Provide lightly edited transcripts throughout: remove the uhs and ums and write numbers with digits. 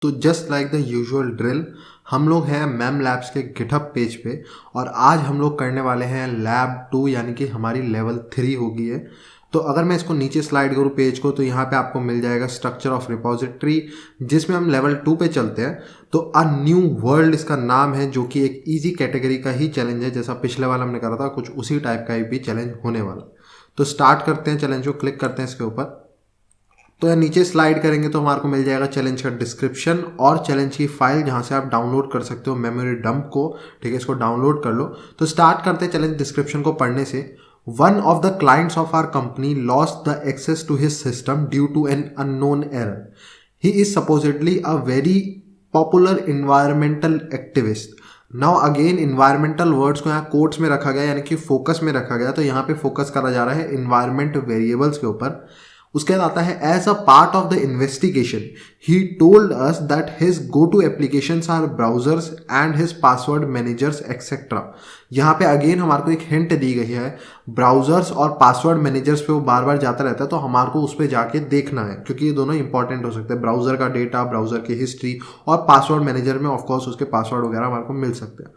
तो just like the usual drill, हम लोग हैं मैम लैब्स के गिटहब पेज पे और आज हम लोग करने वाले हैं लैब 2 यानी कि हमारी लेवल 3 होगी है। तो अगर मैं इसको नीचे स्लाइड करूँ पेज को तो यहाँ पे आपको मिल जाएगा स्ट्रक्चर ऑफ रिपोजिटरी, जिसमें हम लेवल 2 पे चलते हैं। तो अ न्यू वर्ल्ड इसका नाम है, जो कि एक ईजी कैटेगरी का ही चैलेंज है। जैसा पिछले वाला हमने करा था कुछ उसी टाइप का ही भी चैलेंज होने वाला। तो स्टार्ट करते हैं चैलेंज को, क्लिक करते हैं इसके ऊपर। तो यार नीचे स्लाइड करेंगे तो हमारे को मिल जाएगा चैलेंज का डिस्क्रिप्शन और चैलेंज की फाइल, जहां से आप डाउनलोड कर सकते हो मेमोरी डंप को। ठीक है, इसको डाउनलोड कर लो। तो स्टार्ट करते हैं चैलेंज डिस्क्रिप्शन को पढ़ने से। One of the clients of our company lost the access to his system due to an unknown error. He is supposedly a very popular environmental activist. Now again environmental words को यहाँ quotes में रखा गया, यानी कि focus में रखा गया। तो यहाँ पे फोकस करा जा रहा है इन्वायरमेंट वेरिएबल्स के ऊपर। उसके बाद आता है as a part of the investigation he told us that his go to applications are browsers and his password managers etcetera. यहाँ पे अगेन हमारे को एक हिंट दी गई है, ब्राउजर्स और पासवर्ड मैनेजर्स पे वो बार बार जाता रहता है, तो हमारे को उस पर जाके देखना है, क्योंकि ये दोनों इंपॉर्टेंट हो सकते हैं। ब्राउजर का डेटा, ब्राउजर की हिस्ट्री और पासवर्ड मैनेजर में ऑफकोर्स उसके पासवर्ड वगैरह हमारे को मिल सकते हैं।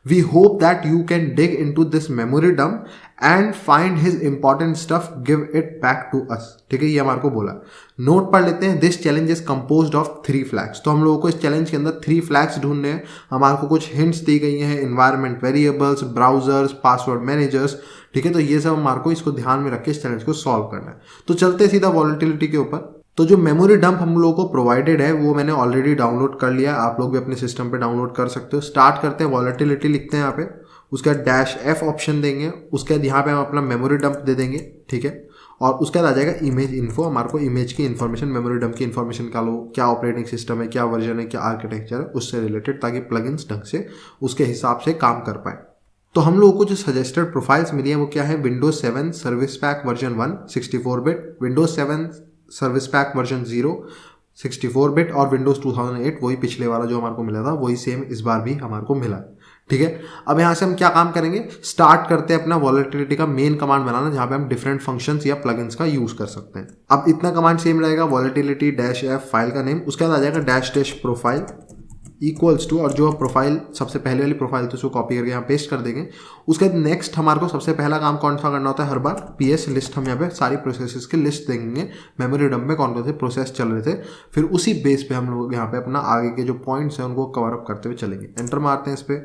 We hope that you can dig into this memory dump and find his important stuff, give it back to us। ठीक है, ये हमारे को बोला। नोट पढ़ लेते हैं। This challenge is composed of 3 flags. तो हम लोगों को इस चैलेंज के अंदर 3 फ्लैग्स ढूंढने हैं। हमारे को कुछ हिंट्स दी गई हैं, environment variables, browsers, password managers. ठीक है, तो ये सब हमारे को इसको ध्यान में रख के इस चैलेंज को सॉल्व करना है। तो चलते सीधा वॉलेटिलिटी के ऊपर। तो जो मेमोरी डंप हम लोगों को प्रोवाइडेड है वो मैंने ऑलरेडी डाउनलोड कर लिया। आप लोग भी अपने सिस्टम पे डाउनलोड कर सकते हो। स्टार्ट करते हैं, वॉलेटिलिटी लिखते हैं यहाँ पे, उसके बाद -F ऑप्शन देंगे। उसके बाद यहाँ पे हम अपना मेमोरी डंप दे देंगे। ठीक है, और उसके बाद आ जाएगा इमेज इन्फो। हमारे को इमेज की इन्फॉर्मेशन, मेमोरी डंप की इन्फॉर्मेशन का लो, क्या ऑपरेटिंग सिस्टम है, क्या वर्जन है, क्या आर्किटेक्चर है, उससे रिलेटेड, ताकि प्लगइन्स ढंग से उसके हिसाब से काम कर पाए। तो हम लोगों को जो सजेस्टेड प्रोफाइल्स मिली है वो क्या है, Windows 7 service pack version 1 64 bit, Windows 7 service pack version 0 64 bit और विंडोज 2008, वही पिछले वाला जो हमारे को मिला था वही सेम इस बार भी हमारे को मिला। ठीक है, अब यहाँ से हम क्या काम करेंगे, स्टार्ट करते हैं अपना वॉलेटिलिटी का मेन कमांड बनाना, जहाँ पे हम डिफरेंट फंक्शंस या प्लगइन्स का यूज कर सकते हैं। अब इतना कमांड सेम रहेगा, वॉलेटिलिटी -F फाइल का नेम, उसके बाद आ जाएगा -, प्रोफाइल इक्वल्स टू, और जो प्रोफाइल सबसे पहले वाली प्रोफाइल थी उसको कॉपी करके यहाँ पेस्ट कर देंगे। उसके बाद नेक्स्ट हमारे को सबसे पहला काम कौन सा करना होता है, हर बार PS लिस्ट, हम यहाँ पे सारी प्रोसेसेस की लिस्ट देंगे, मेमोरी डंप में कौन कौन से प्रोसेस चल रहे थे। फिर उसी बेस पे हम लोग यहाँ पे अपना आगे के जो पॉइंट्स हैं उनको कवर अप करते हुए चलेंगे। एंटर मारते हैं इस पर।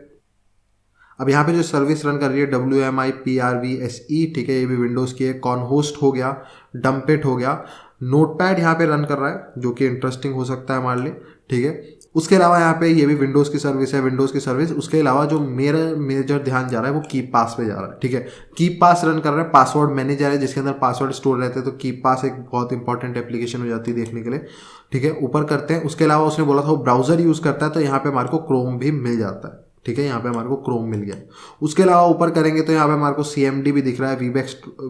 अब यहाँ पे जो सर्विस रन कर रही है WMIPRVSE, ठीक है, ये भी विंडोज़ की है। कॉन होस्ट हो गया, डम्पेट हो गया, नोटपैड यहाँ पे रन कर रहा है, जो कि इंटरेस्टिंग हो सकता है हमारे लिए। ठीक है, उसके अलावा यहाँ पे ये भी विंडोज़ की सर्विस है, विंडोज़ की सर्विस। उसके अलावा जो मेरा मेजर ध्यान जा रहा है वो कीप पास पे जा रहा है। ठीक है, कीप पास रन कर रहा है, पासवर्ड मैनेजर है जिसके अंदर पासवर्ड स्टोर रहते हैं। तो कीप पास एक बहुत इंपॉर्टेंट एप्लीकेशन हो जाती है देखने के लिए। ठीक है, ऊपर करते हैं। उसके अलावा उसने बोला था वो ब्राउजर यूज़ करता है, तो यहाँ पे हमारे को क्रोम भी मिल जाता है। ठीक है, यहाँ पे हमारे को क्रोम मिल गया। उसके अलावा ऊपर करेंगे तो यहाँ पे हमारे को CMD भी दिख रहा है,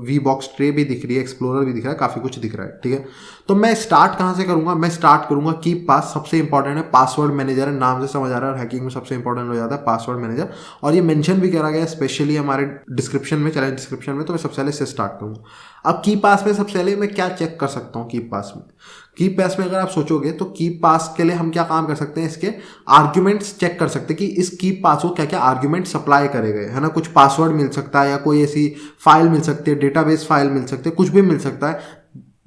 VBox ट्रे भी दिख रही है, एक्सप्लोरर भी दिख रहा है, काफ़ी कुछ दिख रहा है। ठीक है, तो मैं स्टार्ट कहाँ से करूँगा, मैं स्टार्ट करूँगा कीप पास। सबसे इंपॉर्टेंट है, पासवर्ड मैनेजर है, नाम से समझ आ रहा है, हैकिंग में सबसे इंपॉर्टेंट हो जाता है पासवर्ड मैनेजर। और ये मेंशन भी करा गया है स्पेशली हमारे डिस्क्रिप्शन में, चैलेंज डिस्क्रिप्शन में। तो मैं सबसे पहले से स्टार्ट करूँगा। अब की पास में सबसे पहले मैं क्या चेक कर सकता हूँ, की पास में, की पास में अगर आप सोचोगे तो की पास के लिए हम क्या काम कर सकते हैं, इसके आर्ग्यूमेंट्स चेक कर सकते हैं कि इस की पास को क्या क्या आर्ग्यूमेंट सप्लाई करे गए, है ना। कुछ पासवर्ड मिल सकता है या कोई ऐसी फाइल मिल सकती है, डेटाबेस फाइल मिल सकती है, कुछ भी मिल सकता है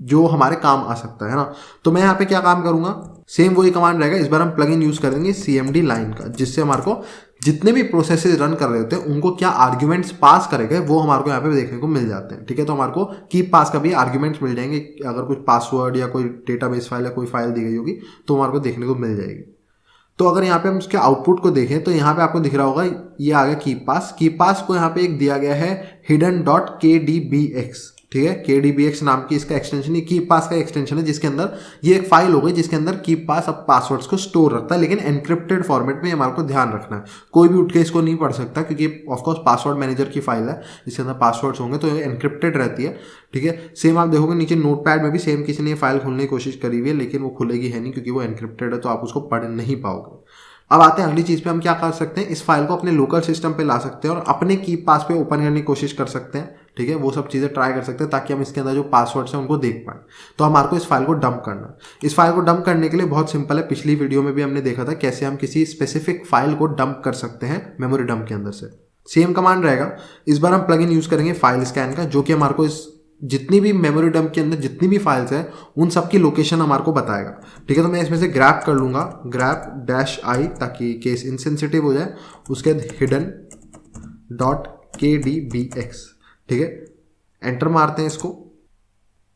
जो हमारे काम आ सकता है ना। तो मैं यहाँ पे क्या काम करूंगा, सेम वही कमांड रहेगा। इस बार हम प्लगइन यूज करेंगे CMD लाइन का, जिससे हमारे को जितने भी प्रोसेसेस रन कर रहे होते हैं उनको क्या आर्ग्यूमेंट्स पास करेंगे वो हमारे को यहाँ पे देखने को मिल जाते हैं। ठीक है, तो हमारे को कीप पास का भी आर्ग्यूमेंट्स मिल जाएंगे। अगर कुछ पासवर्ड या कोई डेटाबेस फाइल या कोई फाइल दी गई होगी तो हमारे को देखने को मिल जाएगी। तो अगर यहाँ पे हम उसके आउटपुट को देखें तो यहाँ पे आपको दिख रहा होगा, ये आ गया कीप पास। कीप पास को यहाँ पे एक दिया गया है hidden.kdbx। ठीक है, KDBX नाम की इसका एक्सटेंशन है, कीप पास का एक्सटेंशन है, जिसके अंदर ये एक फाइल हो गई जिसके अंदर कीप पास अब पासवर्ड्स को स्टोर रखता है, लेकिन एनक्रिप्टेड फॉर्मेट में हमारे को ध्यान रखना है। कोई भी उठ के इसको नहीं पढ़ सकता, क्योंकि ऑफकोर्स पासवर्ड मैनेजर की फाइल है जिसके अंदर पासवर्ड्स होंगे, तो ये एनक्रिप्टेड रहती है। ठीक है, सेम आप देखोगे नीचे नोटपैड में भी सेम किसी ने फाइल खोलने की कोशिश करी हुई है, लेकिन वो खुलेगी है नहीं, क्योंकि वो एनक्रिप्टेड है, तो आप उसको पढ़ नहीं पाओगे। अब आते हैं अगली चीज पे, हम क्या कर सकते हैं, इस फाइल को अपने लोकल सिस्टम पे ला सकते हैं और अपने कीप पास पे ओपन करने की कोशिश कर सकते हैं। ठीक है, वो सब चीज़ें ट्राई कर सकते हैं ताकि हम इसके अंदर जो पासवर्ड्स हैं उनको देख पाएँ। तो हमारे को इस फाइल को डंप करना है। इस फाइल को डंप करने के लिए बहुत सिंपल है, पिछली वीडियो में भी हमने देखा था कैसे हम किसी स्पेसिफिक फाइल को डंप कर सकते हैं मेमोरी डंप के अंदर से। सेम कमांड रहेगा, इस बार हम प्लगइन यूज़ करेंगे फाइल स्कैन का, जो कि हमारे को इस जितनी भी मेमोरी डंप के अंदर जितनी भी फाइल्स है उन सब की लोकेशन हमारे को बताएगा। ठीक है, तो मैं इसमें से ग्रैप कर लूँगा, ग्रैप -i, ताकि केस इनसेंसिटिव हो जाए। उसके बाद hidden.kdbx, ठीक है, एंटर मारते हैं इसको।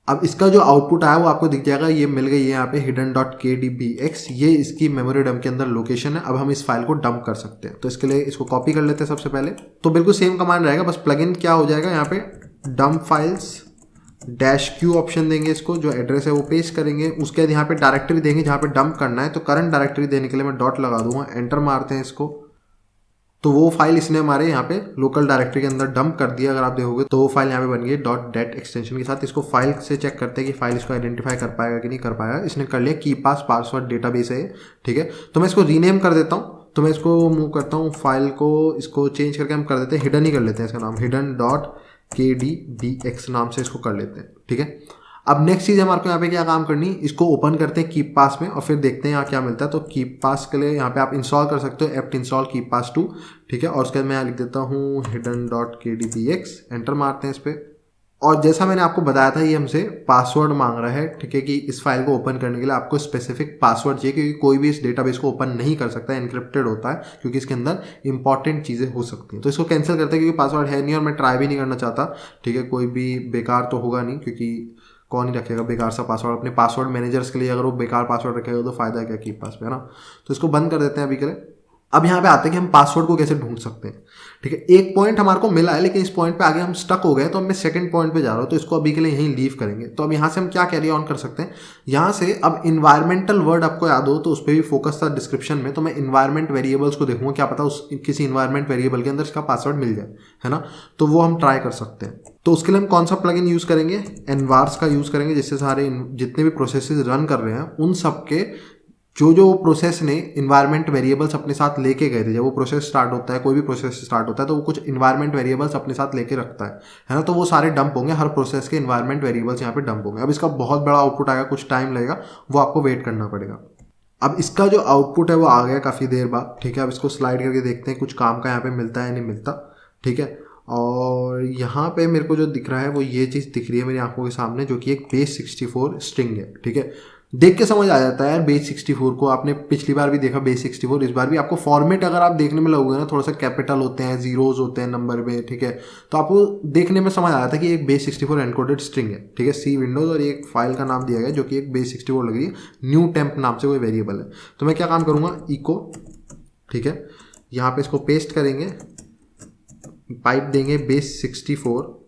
अब इसका जो आउटपुट आया वो आपको दिख जाएगा, ये मिल गई है यहाँ पे hidden.kdbx, ये इसकी मेमोरी डंप के अंदर लोकेशन है। अब हम इस फाइल को डंप कर सकते हैं, तो इसके लिए इसको कॉपी कर लेते हैं सबसे पहले। तो बिल्कुल सेम कमांड रहेगा, बस प्लगइन क्या हो जाएगा यहाँ पे डंप फाइल्स -q ऑप्शन देंगे, इसको जो एड्रेस है वो पेस्ट करेंगे। उसके बाद यहाँ पे डायरेक्टरी देंगे जहाँ पे डंप करना है, तो करंट डायरेक्टरी देने के लिए मैं डॉट लगा दूंगा, एंटर मारते हैं इसको। तो वो फाइल इसने हमारे यहाँ पे लोकल डायरेक्टरी के अंदर डंप कर दिया। अगर आप देखोगे तो वो फाइल यहाँ पे बन गई .dat एक्सटेंशन के साथ। इसको फाइल से चेक करते हैं कि फाइल इसको आइडेंटिफाई कर पाएगा कि नहीं कर पाएगा। इसने कर लिया, की पास पासवर्ड डेटाबेस है, ठीक है। तो मैं इसको रीनेम कर देता हूँ, तो मैं इसको मूव करता हूँ, फाइल को इसको चेंज करके हम कर देते हैं हिडन ही कर लेते हैं, इसका नाम hidden.kdbx नाम से इसको कर लेते हैं, ठीक है। अब नेक्स्ट चीज़ हमारे को यहाँ पे क्या काम करनी, इसको ओपन करते हैं कीप पास में और फिर देखते हैं यहाँ क्या मिलता है। तो कीप पास के लिए यहाँ पे आप इंस्टॉल कर सकते हो एप्ट इंस्टॉल कीप पास 2, ठीक है। और उसके बाद मैं यहाँ लिख देता हूँ hidden.kdbx, एंटर मारते हैं इस पर। और जैसा मैंने आपको बताया था, ये हमसे पासवर्ड मांग रहा है, ठीक है, कि इस फाइल को ओपन करने के लिए आपको स्पेसिफिक पासवर्ड चाहिए, क्योंकि कोई भी इस डेटाबेस को ओपन नहीं कर सकता, एनक्रिप्टेड होता है, क्योंकि इसके अंदर इंपॉर्टेंट चीज़ें हो सकती हैं। तो इसको कैंसिल करते हैं क्योंकि पासवर्ड है नहीं और मैं ट्राई भी नहीं करना चाहता, ठीक है। कोई भी बेकार तो होगा नहीं, क्योंकि कौन ही रखेगा बेकार सा पासवर्ड अपने पासवर्ड मैनेजर्स के लिए। अगर वो बेकार पासवर्ड रखेगा तो फायदा है क्या कीप पास पे, है ना। तो इसको बंद कर देते हैं अभी के लिए। अब यहाँ पे आते हैं कि हम पासवर्ड को कैसे ढूंढ सकते हैं, ठीक है। एक पॉइंट हमारे को मिला है, लेकिन इस पॉइंट पे आगे हम स्टक हो गए, तो अब मैं सेकंड पॉइंट पे जा रहा हूँ, तो इसको अभी के लिए यहीं लीव करेंगे। तो अब यहाँ से हम क्या कैरी ऑन कर सकते हैं, यहाँ से अब इन्वायरमेंटल वर्ड आपको याद हो तो उस पर भी फोकस था डिस्क्रिप्शन में। तो मैं इन्वायरमेंट वेरिएबल्स को देखूंगा, क्या पता उस किसी इन्वायरमेंट वेरिएबल के अंदर इसका पासवर्ड मिल जाए, है ना। तो वो हम ट्राई कर सकते हैं। तो उसके लिए हम कौन सा प्लगइन यूज़ करेंगे, एनवार्स का यूज़ करेंगे, जिससे सारे जितने भी प्रोसेसेस रन कर रहे हैं उन सब के जो प्रोसेस ने इन्वायरमेंट वेरिएबल्स अपने साथ लेके गए थे। जब वो प्रोसेस स्टार्ट होता है, कोई भी प्रोसेस स्टार्ट होता है, तो वो कुछ इन्वायरमेंट वेरिएबल्स अपने साथ लेके रखता है ना। तो वो सारे डंप होंगे, हर प्रोसेस के इन्वायरमेंट वेरिएबल्स यहाँ पे डंप होंगे। अब इसका बहुत बड़ा आउटपुट आएगा, कुछ टाइम लगेगा, वो आपको वेट करना पड़ेगा। अब इसका जो आउटपुट है वो आ गया काफ़ी देर बाद, ठीक है। अब इसको स्लाइड करके देखते हैं कुछ काम का यहाँ पे मिलता है या नहीं मिलता, ठीक है। और यहाँ पे मेरे को जो दिख रहा है वो ये चीज़ दिख रही है मेरी आंखों के सामने, जो कि एक base64 स्ट्रिंग है, ठीक है। देख के समझ आ जाता है यार, base64 को आपने पिछली बार भी देखा base64, इस बार भी आपको फॉर्मेट अगर आप देखने में लगोगे ना, थोड़ा सा कैपिटल होते हैं, जीरोज होते हैं नंबर में, ठीक है। तो आपको देखने में समझ आ जाता है कि एक base64 एनकोडेड स्ट्रिंग है, ठीक है, सी विंडोज, और एक फाइल का नाम दिया गया जो कि एक base64 लग रही है, न्यू टेम्प नाम से कोई वेरिएबल है। तो मैं क्या काम करूँगा, इको, ठीक है, यहाँ पे इसको पेस्ट करेंगे, पाइप देंगे base64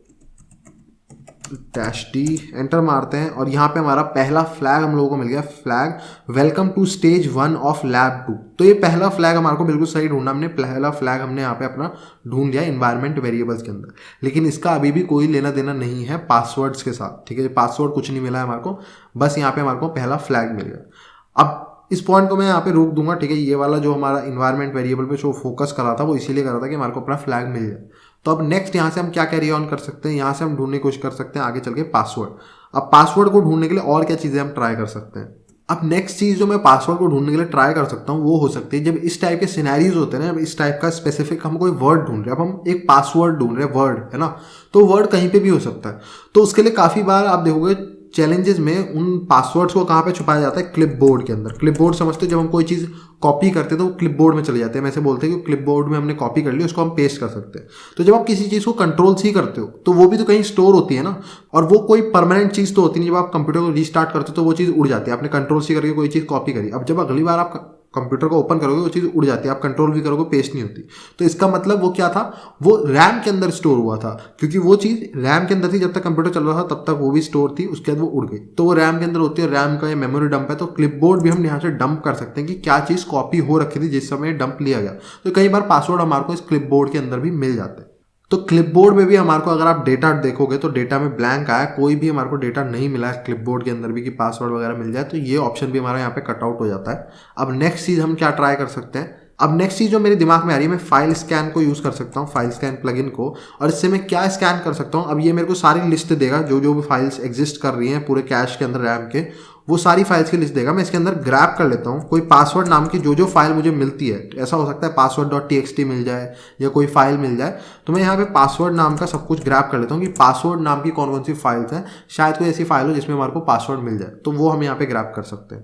-d, एंटर मारते हैं। और यहाँ पे हमारा पहला फ्लैग हम लोगों को मिल गया, flag welcome to stage 1 of lab 2। तो ये पहला फ्लैग हमारे को बिल्कुल सही ढूंढना, हमने पहला फ्लैग हमने यहाँ पे अपना ढूंढ लिया इन्वायरमेंट वेरिएबल्स के अंदर। लेकिन इसका अभी भी कोई लेना देना नहीं है पासवर्ड्स के साथ, ठीक है। पासवर्ड कुछ नहीं मिला है हमारे को, बस यहाँ पे हमारे को पहला फ्लैग मिल गया। अब इस पॉइंट को मैं यहाँ पे रोक दूंगा, ठीक है। ये वाला जो हमारा इन्वायरमेंट वेरिएबल पे जो फोकस कर रहा था वो इसीलिए कर रहा था कि हमारे को अपना फ्लैग मिल जाए। तो अब नेक्स्ट यहाँ से हम क्या कैरी ऑन कर सकते हैं, यहाँ से हम ढूंढने की कोशिश कर सकते हैं आगे चल के पासवर्ड। अब पासवर्ड को ढूंढने के लिए और क्या चीज़ें हम ट्राई कर सकते हैं। अब नेक्स्ट चीज़ जो मैं पासवर्ड को ढूंढने के लिए ट्राई कर सकता हूँ वो हो सकती है जब इस टाइप के सिनेरियोज होते हैं ना, जब इस टाइप का स्पेसिफिक हम कोई वर्ड ढूंढ रहे हैं। अब हम एक पासवर्ड ढूंढ रहे हैं, वर्ड है ना, तो वर्ड कहीं पे भी हो सकता है। तो उसके लिए काफ़ी बार आप देखोगे चैलेंजेस में उन पासवर्ड्स को कहाँ पे छुपाया जाता है, क्लिपबोर्ड के अंदर। क्लिपबोर्ड समझते हो, जब हम कोई चीज़ कॉपी करते हैं तो वो क्लिपबोर्ड में चले जाते हैं। वैसे बोलते हैं कि क्लिपबोर्ड में हमने कॉपी कर ली, उसको हम पेस्ट कर सकते हैं। तो जब आप किसी चीज़ को कंट्रोल सी करते हो तो वो भी तो कहीं स्टोर होती है ना, और वो कोई परमानेंट चीज़ तो होती नहीं। जब आप कंप्यूटर को रीस्टार्ट करते हो तो वो चीज़ उड़ जाती है, आपने कंट्रोल सी करके कोई चीज़ कॉपी करी। अब जब अगली बार आप कंप्यूटर को ओपन करोगे वो चीज़ उड़ जाती है, आप कंट्रोल भी करोगे पेस्ट नहीं होती। तो इसका मतलब वो क्या था, वो रैम के अंदर स्टोर हुआ था, क्योंकि वो चीज़ रैम के अंदर थी। जब तक कंप्यूटर चल रहा था तब तक वो भी स्टोर थी, उसके बाद वो उड़ गई। तो वो रैम के अंदर होती है, रैम का ये मेमोरी डंप है। तो क्लिपबोर्ड भी हम यहाँ से डंप कर सकते हैं कि क्या चीज़ कॉपी हो रखी थी जिस समय डंप लिया गया। तो कई बार पासवर्ड हमारे को इस क्लिपबोर्ड के अंदर भी मिल जाते हैं। तो क्लिपबोर्ड में भी हमारे को, अगर आप डेटा देखोगे तो डेटा में ब्लैंक आया, कोई भी हमारे को डेटा नहीं मिला है क्लिपबोर्ड के अंदर भी कि पासवर्ड वगैरह मिल जाए। तो ये ऑप्शन भी हमारा यहाँ पे कटआउट हो जाता है। अब नेक्स्ट चीज़ हम क्या ट्राई कर सकते हैं, अब नेक्स्ट चीज़ जो मेरे दिमाग में आ रही है, मैं फाइल स्कैन को यूज़ कर सकता हूँ, फाइल स्कैन प्लगइन को, और इससे मैं क्या स्कैन कर सकता हूँ। अब ये मेरे को सारी लिस्ट देगा जो जो भी फाइल्स एग्जिस्ट कर रही हैं पूरे कैश के अंदर रैम के, वो सारी फाइल्स की लिस्ट देगा। मैं इसके अंदर ग्रैब कर लेता हूँ कोई पासवर्ड नाम की जो जो फाइल मुझे मिलती है। ऐसा हो सकता है password.txt मिल जाए या कोई फाइल मिल जाए, तो मैं यहाँ पे पासवर्ड नाम का सब कुछ ग्रैब कर लेता हूँ कि पासवर्ड नाम की कौन कौन सी फाइल्स हैं, शायद कोई ऐसी फाइल हो जिसमें हमारे को पासवर्ड मिल जाए, तो वो हम यहाँ पे ग्रैब कर सकते हैं।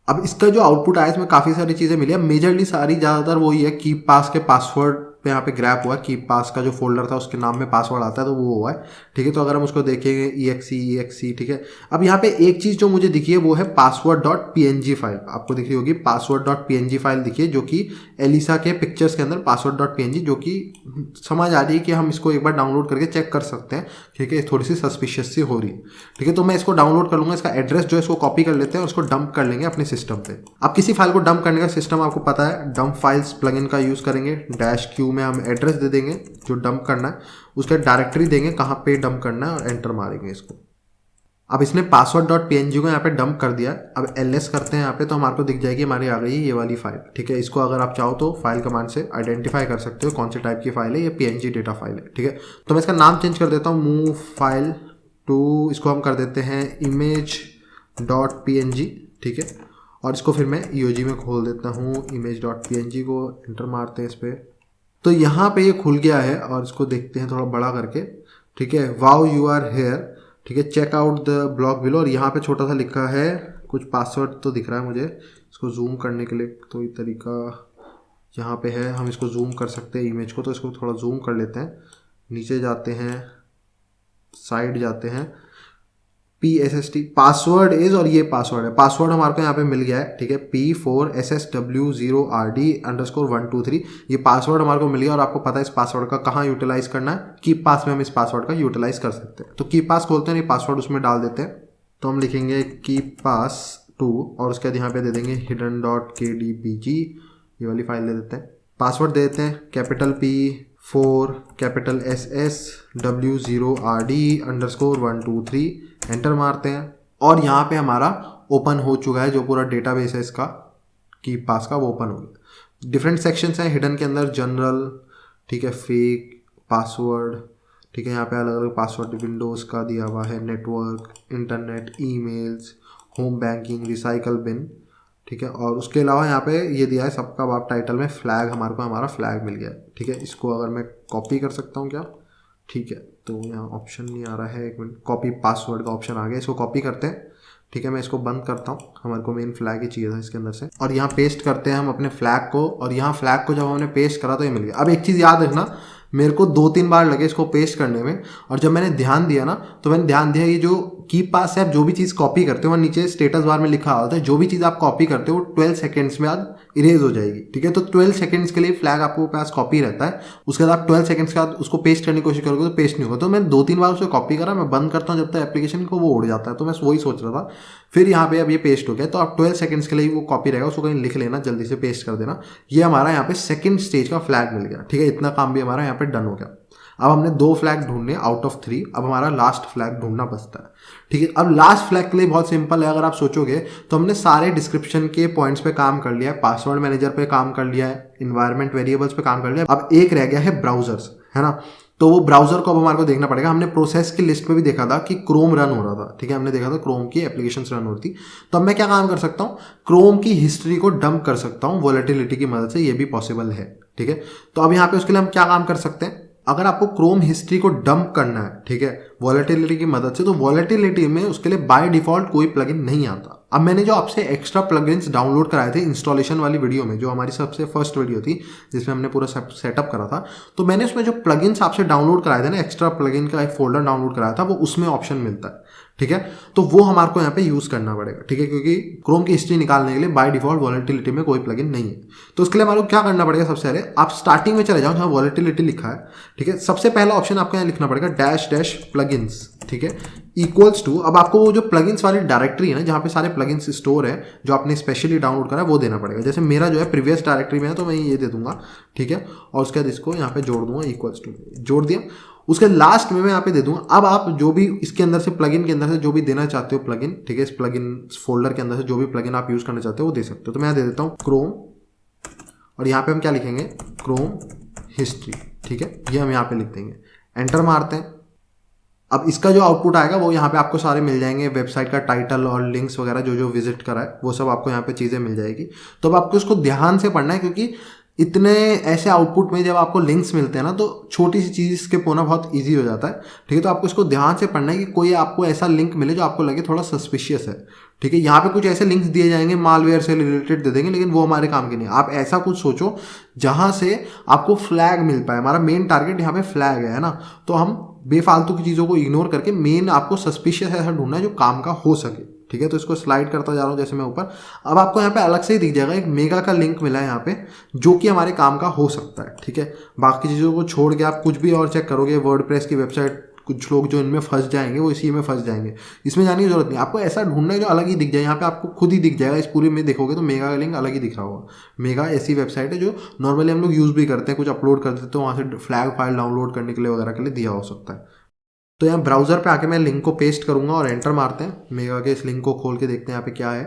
अब इसका जो आउटपुट आया इसमें काफ़ी सारी चीज़ें मिली है, मेजरली सारी ज़्यादातर वही है कीप पास के पासवर्ड पे यहाँ पे ग्रैप हुआ है। कीप पास का जो फोल्डर था उसके नाम में पासवर्ड आता है तो वो हुआ है, ठीक है। तो अगर हम उसको देखेंगे exe, ठीक है। अब यहाँ पे एक चीज़ जो मुझे दिखी है वो है password.png फाइल, आपको दिख रही होगी password.png फाइल दिखी है, जो कि एलिसा के पिक्चर्स के अंदर password.png, जो कि समझ आ रही है कि हम इसको एक बार डाउनलोड करके चेक कर सकते हैं, ठीक है। थोड़ी सी सस्पिशियस सी हो रही है, ठीक है। तो मैं इसको डाउनलोड कर लूँगा, इसका एड्रेस जो है इसको कॉपी कर लेते हैं और इसको डंप कर लेंगे अपने सिस्टम पे। अब किसी फाइल को डंप करने का सिस्टम आपको पता है, डंप फाइल्स प्लगइन का यूज़ करेंगे। -q में हम एड्रेस दे देंगे जो डंप करना है, उसका डायरेक्टरी देंगे कहाँ पे डंप करना है और एंटर मारेंगे इसको। अब इसने password.png को यहाँ पे डंप कर दिया। अब ls करते हैं यहाँ पे, तो हमारे को दिख जाएगी हमारी आ गई ये वाली फाइल, ठीक है। इसको अगर आप चाहो तो फाइल कमांड से आइडेंटिफाई कर सकते हो कौन से टाइप की फाइल है, ये png डेटा फाइल है, ठीक है। तो मैं इसका नाम चेंज कर देता हूँ, मूव फाइल टू, इसको हम कर देते हैं image.png, ठीक है। और इसको फिर मैं EOG में खोल देता हूँ, image.png को एंटर मारते हैं इस पर, तो यहाँ पे ये खुल गया है। और इसको देखते हैं थोड़ा बड़ा करके, ठीक है। वाओ यू आर हेयर, ठीक है, check out the blog below, और यहाँ पे छोटा सा लिखा है कुछ पासवर्ड तो दिख रहा है मुझे, इसको जूम करने के लिए तो ये तरीका यहाँ पे है, हम इसको जूम कर सकते हैं इमेज को, तो इसको थोड़ा जूम कर लेते हैं। नीचे जाते हैं, साइड जाते हैं, PSST पासवर्ड इज, और ये पासवर्ड है, पासवर्ड हमारे को यहाँ पे मिल गया है, ठीक है। P4SSW0RD_123, ये पासवर्ड हमारे को मिल गया। और आपको पता है इस पासवर्ड का कहाँ यूटिलाइज करना है, कीप पास में हम इस पासवर्ड का यूटिलाइज कर सकते हैं। तो कीप पास खोलते हैं, ये पासवर्ड उसमें डाल देते हैं, तो हम लिखेंगे कीप पास 2 और उसके बाद यहाँ पे दे देंगे hidden.kdbg, ये वाली फाइल दे देते हैं। पासवर्ड दे देते हैं capital P4 capital SSW0RD_123, enter मारते हैं। और यहाँ पे हमारा ओपन हो चुका है, जो पूरा डेटाबेस है इसका कीप पास का, वो ओपन हो गया। डिफरेंट सेक्शंस हैं हिडन के अंदर, जनरल, ठीक है, फेक पासवर्ड, ठीक है। यहाँ पे अलग अलग पासवर्ड विंडोज़ का दिया हुआ है, network, internet, emails, home banking, recycle bin, ठीक है। और उसके अलावा यहाँ पे ये दिया है सबका बाप टाइटल में फ्लैग, हमारे को हमारा फ्लैग मिल गया है, ठीक है। इसको अगर मैं कॉपी कर सकता हूँ क्या, ठीक है, तो यहाँ ऑप्शन नहीं आ रहा है, एक मिनट, कॉपी पासवर्ड का ऑप्शन आ गया, इसको कॉपी करते हैं, ठीक है। मैं इसको बंद करता हूँ, हमारे को मेन फ्लैग ही चाहिए था इसके अंदर से, और यहाँ पेस्ट करते हैं हम अपने फ्लैग को। और यहाँ फ्लैग को जब हमने पेस्ट करा तो ये मिल गया। अब एक चीज़ याद रखना, मेरे को 2-3 बार लगे इसको पेस्ट करने में, और जब मैंने ध्यान दिया ना, तो मैंने ध्यान दिया ये जो कीप पास से आप जो भी चीज़ कॉपी करते हो, वहाँ नीचे स्टेटस बार में लिखा होता है जो भी चीज़ आप कॉपी करते हो 12 सेकेंड्स में बाद इरेज हो जाएगी, ठीक है। तो 12 सेकंड्स के लिए फ्लैग आपको पास कॉपी रहता है, उसके बाद आप 12 सेकंड्स के बाद उसको पेस्ट करने की कोशिश करोगे तो पेस्ट नहीं होगा। तो मैं 2-3 बार उसे कॉपी करा, मैं बंद करता हूँ जब तक एप्लीकेशन को वो उड़ जाता है, तो मैं वही सोच रहा था। फिर यहाँ पे अब ये पेस्ट हो गया, तो आप 12 सेकंड्स के लिए वो कॉपी रहेगा, उसको कहीं लिख लेना, जल्दी से पेस्ट कर देना। ये हमारा यहाँ पे सेकंड स्टेज का फ्लैग मिल गया, ठीक है। इतना काम भी हमारा यहाँ पे डन हो गया। अब हमने 2 फ्लैग ढूंढने आउट ऑफ 3, अब हमारा लास्ट फ्लैग ढूंढना बचता है, ठीक है। अब लास्ट फ्लैग के लिए बहुत सिंपल है, अगर आप सोचोगे तो हमने सारे डिस्क्रिप्शन के पॉइंट्स पे काम कर लिया है, पासवर्ड मैनेजर पे काम कर लिया है, इन्वायरमेंट वेरिएबल्स पे काम कर लिया, अब एक रह गया है ब्राउजर्स, है ना। तो वो ब्राउजर को अब हमारे को देखना पड़ेगा। हमने प्रोसेस की लिस्ट में भी देखा था कि क्रोम रन हो रहा था, ठीक है, हमने देखा था क्रोम की एप्लीकेशंस रन हो रही थी। तो अब मैं क्या काम कर सकता हूँ, क्रोम की हिस्ट्री को डंप कर सकता हूँ वोलेटिलिटी की मदद से, ये भी पॉसिबल है, ठीक है। तो अब यहाँ पे उसके लिए हम क्या काम कर सकते हैं, अगर आपको क्रोम हिस्ट्री को डंप करना है, ठीक है, वॉलेटिलिटी की मदद से, तो वॉलेटिलिटी में उसके लिए बाय डिफॉल्ट कोई प्लगइन नहीं आता। अब मैंने जो आपसे एक्स्ट्रा प्लगइन्स डाउनलोड कराए थे इंस्टॉलेशन वाली वीडियो में, जो हमारी सबसे फर्स्ट वीडियो थी जिसमें हमने पूरा सेटअप करा था, तो मैंने उसमें जो प्लगइन्स आपसे डाउनलोड कराए थे ना, एक्स्ट्रा प्लगइन का एक फोल्डर डाउनलोड कराया था, वो उसमें ऑप्शन मिलता है, ठीक है। तो वो हमारे को यहाँ पे यूज़ करना पड़ेगा, ठीक है, क्योंकि क्रोम की हिस्ट्री निकालने के लिए बाय डिफॉल्ट वॉलेटिलिटी में कोई प्लगइन नहीं है। तो उसके लिए हमारे को क्या करना पड़ेगा, सबसे पहले आप स्टार्टिंग में चले जाओ जहाँ वॉलेटिलिटी लिखा है, ठीक है। सबसे पहला ऑप्शन आपको यहाँ लिखना पड़ेगा --प्लगइन्स, ठीक है, इक्वल्स टू, अब आपको वो जो प्लगइन्स वाली डायरेक्टरी है ना, जहाँ पे सारे प्लगइन्स स्टोर है जो आपने स्पेशली डाउनलोड करा है, वो देना पड़ेगा। जैसे मेरा जो है प्रीवियस डायरेक्टरी में है, तो मैं ये दे दूंगा, ठीक है। और उसके बाद इसको यहाँ पे जोड़ दूंगा, इक्वल्स टू जोड़ दिया। उसके लास्ट में मैं यहाँ पे दे दूंगा। अब आप जो भी इसके अंदर से प्लगइन के अंदर से जो भी देना चाहते हो प्लगइन, ठीक है, इस प्लगइन फोल्डर के अंदर से जो भी प्लगइन आप यूज करना चाहते हो वो दे सकते हो। तो मैं दे देता हूँ क्रोम, और यहाँ पे हम क्या लिखेंगे, क्रोम हिस्ट्री। ठीक है, ये हम यहाँ पे लिख देंगे, एंटर मारते हैं। अब इसका जो आउटपुट आएगा वो यहाँ पे आपको सारे मिल जाएंगे, वेबसाइट का टाइटल और लिंक्स वगैरह जो जो विजिट करा है वो सब आपको यहाँ पे चीज़ें मिल जाएगी। तो अब आपको इसको ध्यान से पढ़ना है, क्योंकि इतने ऐसे आउटपुट में जब आपको लिंक्स मिलते हैं ना तो छोटी सी चीज़ स्किप होना बहुत ईजी हो जाता है। ठीक है, तो आपको इसको ध्यान से पढ़ना है कि कोई आपको ऐसा लिंक मिले जो आपको लगे थोड़ा सस्पिशियस है। ठीक है, यहाँ पे कुछ ऐसे लिंक्स दिए जाएंगे मालवेयर से रिलेटेड दे देंगे, लेकिन वो हमारे काम के नहीं। आप ऐसा कुछ सोचो जहाँ से आपको फ्लैग मिल पाए। हमारा मेन टारगेट यहाँ पे फ्लैग है ना, तो हम बेफालतू की चीज़ों को इग्नोर करके मेन आपको सस्पिशियस ऐसा ढूंढना है जो काम का हो सके। ठीक है, तो इसको स्लाइड करता जा रहा हूँ जैसे मैं ऊपर। अब आपको यहाँ पे अलग से ही दिख जाएगा, एक मेगा का लिंक मिला है यहाँ पे जो कि हमारे काम का हो सकता है। ठीक है, बाकी चीज़ों को छोड़ के आप कुछ भी और चेक करोगे, वर्डप्रेस की वेबसाइट, कुछ लोग जो इनमें फंस जाएंगे वो इसी में फंस जाएंगे, इसमें जाने की जरूरत नहीं। आपको ऐसा ढूंढना है जो अलग ही दिख जाए। यहाँ पे आपको खुद ही दिख जाएगा, इस पूरी में देखोगे तो मेगा का लिंक अलग ही दिख रहा होगा। मेगा ऐसी वेबसाइट है जो नॉर्मली हम लोग यूज़ भी करते हैं, कुछ अपलोड करते हैं तो वहाँ से फ्लैग फाइल डाउनलोड करने के लिए वगैरह के लिए दिया हो सकता है। तो यहाँ ब्राउज़र पे आके मैं लिंक को पेस्ट करूँगा और एंटर मारते हैं। मेगा के इस लिंक को खोल के देखते हैं यहाँ पे क्या है।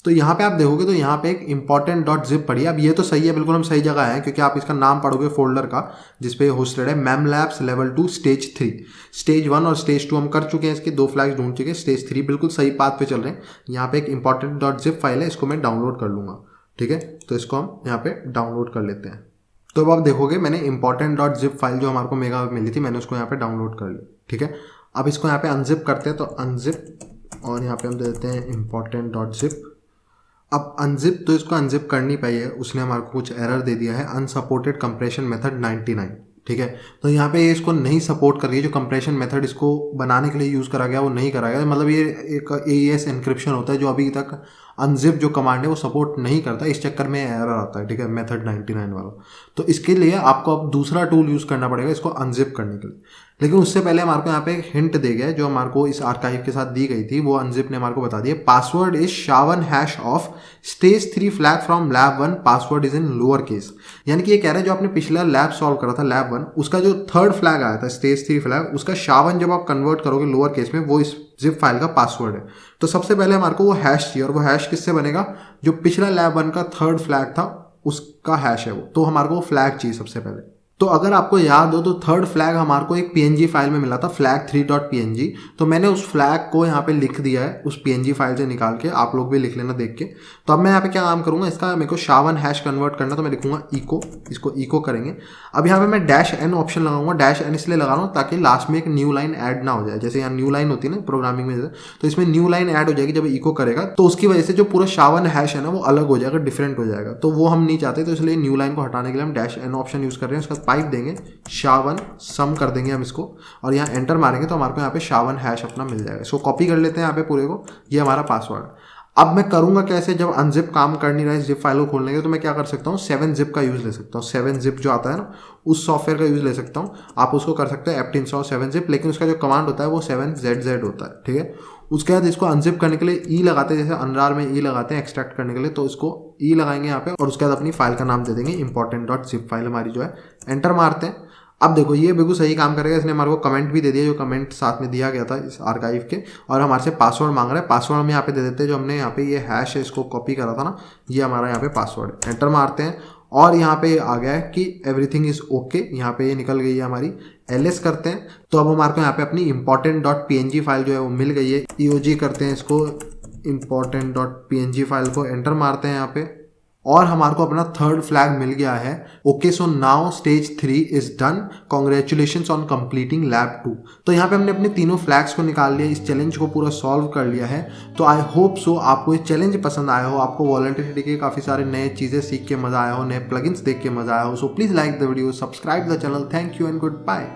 तो यहाँ पे आप देखोगे तो यहाँ पे एक इंपॉर्टेंट डॉट जिप पड़ी है। अब ये तो सही है, बिल्कुल हम सही जगह है, क्योंकि आप इसका नाम पढ़ोगे फोल्डर का जिसपे होस्टेड है, ma'am labs level 2 stage 3। Stage 1 और स्टेज 2 हम कर चुके हैं, इसके 2 फ्लैग्स ढूंढ चुके हैं। स्टेज 3 बिल्कुल सही पाथ पे चल रहे हैं। यहाँ पे एक इंपॉर्टेंट डॉट जिप फाइल है, इसको मैं डाउनलोड कर लूँगा। ठीक है, तो इसको हम यहाँ पे डाउनलोड कर लेते हैं। तो अब आप देखोगे मैंने इंपॉर्टेंट डॉट जिप फाइल जो हमारे को मेगा मिली थी, मैंने उसको यहाँ पे डाउनलोड कर ली। ठीक है, अब इसको यहाँ पे अनजिप करते हैं, तो अनजिप और यहाँ पे हम दे देते हैं इंपॉर्टेंट डॉट जिप। अब अनजिप तो इसको अनजिप कर नहीं पाई है, उसने हमारे को कुछ एरर दे दिया है, अनसपोर्टेड कंप्रेशन मेथड 99। ठीक है, तो यहाँ पे ये इसको नहीं सपोर्ट कर रही है। जो कंप्रेशन मेथड इसको बनाने के लिए यूज़ करा गया वो नहीं करा गया। मतलब ये एक AES एन्क्रिप्शन होता है जो अभी तक अनजिप जो कमांड है वो सपोर्ट नहीं करता, इस चक्कर में एरर आता है। ठीक है, मेथड 99 वाला। तो इसके लिए आपको अब दूसरा टूल यूज़ करना पड़ेगा इसको अनजिप करने के लिए। लेकिन उससे पहले हमारे को यहाँ पे एक हिंट दे गया है जो हमारे को इस आर्काइव के साथ दी गई थी, वो अनजिप ने हमारे को बता दिया। Password is SHA1# of stage 3 flag from lab 1, password is in lower case. यानी कि ये कह रहा है जो आपने पिछला लैब सॉल्व करा था लैब 1, उसका जो थर्ड फ्लैग आया था स्टेज 3 फ्लैग, उसका SHA1 जब आप कन्वर्ट करोगे लोअर केस में, वो इस जिप फाइल का पासवर्ड है। तो सबसे पहले हमारे को वो हैश चाहिए, और वो हैश किससे बनेगा, जो पिछला लैब 1 का थर्ड फ्लैग था उसका हैश है वो। तो हमारे को वो फ्लैग चाहिए सबसे पहले। तो अगर आपको याद हो तो थर्ड फ्लैग हमारे को एक PNG फाइल में मिला था, flag3.png। तो मैंने उस फ्लैग को यहाँ पे लिख दिया है उस PNG फाइल से निकाल के, आप लोग भी लिख लेना देख के। तो अब मैं यहाँ पे क्या काम करूँगा, इसका मेरे को SHA1# कन्वर्ट करना, तो मैं लिखूंगा इको, इसको इको करेंगे। अब यहाँ पे मैं -n ऑप्शन लगाऊंगा। -n इसलिए लगा रहा हूँ ताकि लास्ट में एक न्यू लाइन ऐड ना हो जाए। जैसे यहाँ न्यू लाइन होती है ना प्रोग्रामिंग में, तो इसमें न्यू लाइन ऐड हो जाएगी जब इको करेगा, तो उसकी वजह से जो पूरा SHA1# है ना वो अलग हो जाएगा, डिफरेंट हो जाएगा। तो वो हम नहीं चाहते, तो इसलिए न्यू लाइन को हटाने के लिए हम -n ऑप्शन यूज़ कर रहे हैं। उसका पाइप देंगे SHA1 सम कर देंगे हम इसको, और यहाँ एंटर मारेंगे तो हमारे को यहाँ पे SHA1# अपना मिल जाएगा। इसको कॉपी कर लेते हैं यहाँ पे पूरे को, ये हमारा पासवर्ड। अब मैं करूँगा कैसे, जब अनजिप काम कर नहीं रहा है जिप फाइल को खोलने के, तो मैं क्या कर सकता हूँ, 7-zip का यूज़ ले सकता हूँ। 7-zip जो आता है ना उस सॉफ्टवेयर का यूज़ ले सकता हूँ। आप उसको कर सकते हैं apt install 7-zip, लेकिन उसका जो कमांड होता है वो 7zz होता है। ठीक है, उसके बाद इसको अनजिप करने के लिए ई लगाते हैं, जैसे अनरार में ई लगाते हैं एक्सट्रैक्ट करने के लिए, तो इसको ई लगाएंगे यहाँ पे, और उसके बाद अपनी फाइल का नाम दे देंगे इंपॉर्टेंट.zip फाइल हमारी जो है। एंटर मारते हैं। अब देखो ये बिल्कुल सही काम करेगा, इसने हमारे को कमेंट भी दे दिया, जो कमेंट साथ में दिया गया था इस आर्काइव के, और हमारे से पासवर्ड मांग रहा है। पासवर्ड हम यहाँ पे दे देते हैं, जो हमने यहाँ पे ये हैश है इसको कॉपी करा था ना, ये हमारा यहाँ पे पासवर्ड है। एंटर मारते हैं और यहाँ पे आ गया है कि एवरीथिंग इज ओके, यहाँ पे ये निकल गई है हमारी। ls करते हैं तो अब हमारे को यहाँ पे अपनी important.png फाइल जो है वो मिल गई है। eog करते हैं इसको, important.png फाइल को एंटर मारते हैं यहाँ पे, और हमारे को अपना थर्ड फ्लैग मिल गया है। Okay, so now stage 3 is done, congratulations on completing lab 2। तो यहाँ पे हमने अपने तीनों फ्लैग्स को निकाल लिया, इस चैलेंज को पूरा सॉल्व कर लिया है। तो आई होप सो आपको ये चैलेंज पसंद आया हो, आपको वॉलंटियरिटी के काफ़ी सारे नए चीज़ें सीख के मज़ा आया हो, नए प्लगइन्स देख के मज़ा आया हो। So please like the video, subscribe the channel. Thank you and good bye.